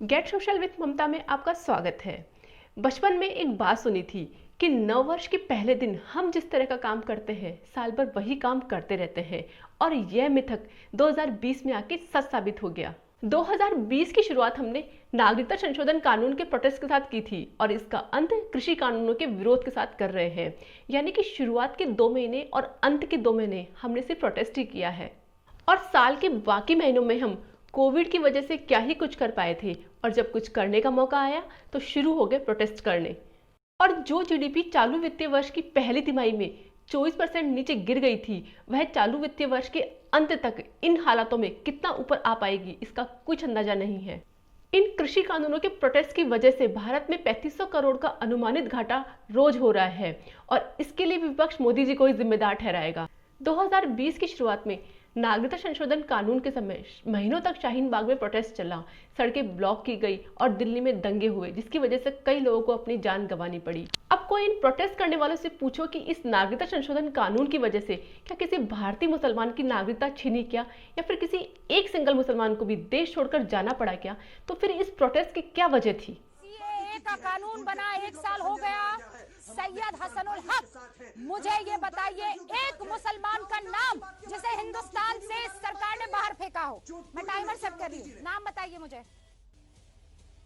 Gate social with ममता में आपका स्वागत है। बचपन में एक बात सुनी थी कि नव वर्ष के पहले दिन हम जिस तरह का काम करते हैं साल भर वही काम करते रहते हैं, और यह मिथक 2020 में आके सच साबित हो गया। 2020 की शुरुआत हमने नागरिकता संशोधन कानून के प्रोटेस्ट के साथ की थी और इसका अंत कृषि कानूनों के विरोध के साथ कर रहे हैं। यानी कि शुरुआत के 2 महीने और अंत के 2 महीने हमने सिर्फ प्रोटेस्ट ही किया है, और साल के बाकी महीनों में हम कोविड की वजह से क्या ही कुछ कर पाए थे, और जब कुछ करने का मौका आया तो शुरू हो गए प्रोटेस्ट करने। और जो जीडीपी चालू वित्तीय वर्ष की पहली तिमाही में 24% नीचे गिर गई थी, वह चालू वित्तीय वर्ष के अंत तक इन हालातों में कितना ऊपर आ पाएगी इसका कुछ अंदाजा नहीं है। इन कृषि कानूनों के प्रोटेस्ट की वजह से भारत में 3500 करोड़ का अनुमानित घाटा रोज हो रहा है, और इसके लिए विपक्ष मोदी जी को ही जिम्मेदार ठहराएगा। 2020 की शुरुआत में नागरिकता संशोधन कानून के समय महीनों तक शाहीन बाग में प्रोटेस्ट चला, सड़कें ब्लॉक की गई और दिल्ली में दंगे हुए, जिसकी वजह से कई लोगों को अपनी जान गंवानी पड़ी। अब कोई इन प्रोटेस्ट करने वालों से पूछो कि इस नागरिकता संशोधन कानून की वजह से क्या किसी भारतीय मुसलमान की नागरिकता छीनी क्या, या फिर किसी एक सिंगल मुसलमान को भी देश छोड़कर जाना पड़ा क्या, तो फिर इस प्रोटेस्ट की क्या वजह थी? सीएए का कानून बना 1 साल हो गया। सैयद हसनुल हक, मुझे ये बताइए एक मुसलमान का नाम जिसे हिंदुस्तान से सरकार ने बाहर फेंका हो। मैं टाइमर सेट कर रही हूँ, नाम बताइए मुझे।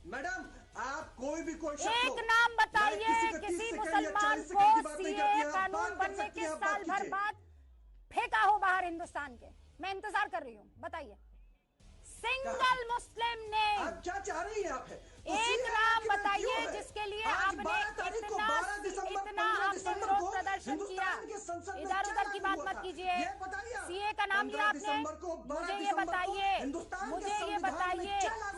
मैडम आप कोई एक नाम बताइए किसी मुसलमान को सीएए कानून बनने के साल भर बाद फेंका हो बाहर हिंदुस्तान के। मैं इंतजार कर रही हूँ, बताइए सिंगल मुस्लिम ने। आप क्या चाह रही हैं आप? एक नाम बताइए जिसके लिए आपने इतना आपने विरोध प्रदर्शन किया। इधर उधर की बात मत कीजिए। सीए का नाम लिया आपने, मुझे ये बताइए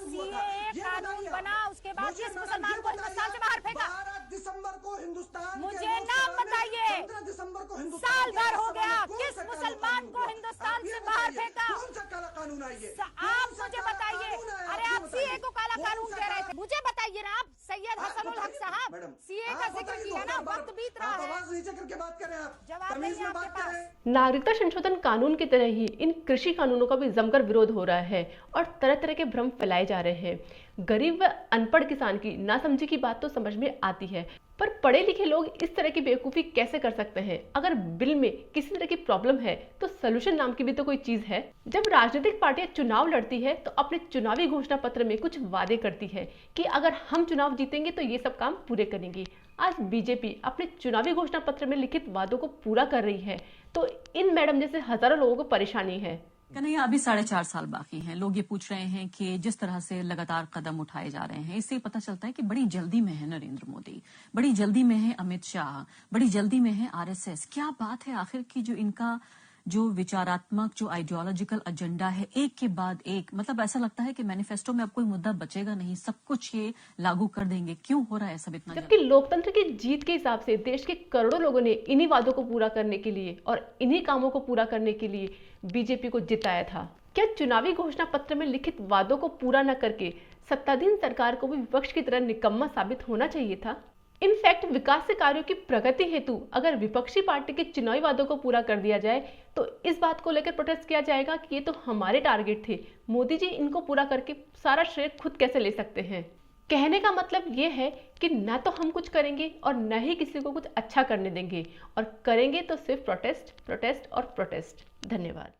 सीए कानून बना उसके बाद किस मुसलमान को हिंदुस्तान से बाहर फेंका? 12 दिसंबर को हिंदुस्तान, मुझे नाम बताइए। 15 दिसंबर को साल भर हो गया, किस मुसलमान को हिंदुस्तान से बाहर फेंका? कौन सा काला कानून है ये? आप मुझे बताइए। अरे आप सीए को काला कानून कह रहे थे, मुझे बताइए ना। आप सैयद हसनुल हक साहब सीए का जिक्र किया ना, वक्त बीत रहा है। आवाज नीचे करके बात करें आप, जवाब नहीं है आपके पास। नागरिकता संशोधन कानून की तरह ही इन कृषि कानूनों का भी जमकर विरोध हो रहा है और तरह तरह के भ्रम फैलाए जा रहे हैं। गरीब व अनपढ़ किसान की नासमझी की बात तो समझ में आती है, पर पढ़े लिखे लोग इस तरह की बेवकूफ़ी कैसे कर सकते हैं? अगर बिल में किसी तरह की प्रॉब्लम है तो सलूशन नाम की भी तो कोई चीज है। जब राजनीतिक पार्टियां चुनाव लड़ती है तो अपने चुनावी घोषणा पत्र में कुछ वादे करती है कि अगर हम चुनाव जीतेंगे तो ये सब काम पूरे करेंगे। आज बीजेपी अपने चुनावी घोषणा पत्र में लिखित वादों को पूरा कर रही है, तो इन मैडम जैसे हजारों लोगों को परेशानी है। कन्हैया, अभी 4.5 साल बाकी हैं। लोग ये पूछ रहे हैं कि जिस तरह से लगातार कदम उठाए जा रहे हैं, इससे पता चलता है कि बड़ी जल्दी में है नरेंद्र मोदी, बड़ी जल्दी में है अमित शाह, बड़ी जल्दी में है आरएसएस। क्या बात है आखिर की जो इनका जो विचारात्मक जो आइडियोलॉजिकल एजेंडा है, एक के बाद एक, मतलब ऐसा लगता है कि मैनिफेस्टो में अब कोई मुद्दा बचेगा नहीं, सब कुछ ये लागू कर देंगे। क्यों हो रहा है सब इतना? जबकि लोकतंत्र की जीत के हिसाब से देश के करोड़ों लोगों ने इन्हीं वादों को पूरा करने के लिए और इन्हीं कामों को पूरा करने के लिए बीजेपी को जिताया था। क्या चुनावी घोषणा पत्र में लिखित वादों को पूरा न करके सत्ताधीन सरकार को भी विपक्ष की तरह निकम्मा साबित होना चाहिए था? इनफैक्ट विकास के कार्यों की प्रगति हेतु अगर विपक्षी पार्टी के चुनावी वादों को पूरा कर दिया जाए तो इस बात को लेकर प्रोटेस्ट किया जाएगा कि ये तो हमारे टारगेट थे, मोदी जी इनको पूरा करके सारा श्रेय खुद कैसे ले सकते हैं। कहने का मतलब ये है कि ना तो हम कुछ करेंगे और न ही किसी को कुछ अच्छा करने देंगे, और करेंगे तो सिर्फ प्रोटेस्ट, प्रोटेस्ट और प्रोटेस्ट। धन्यवाद।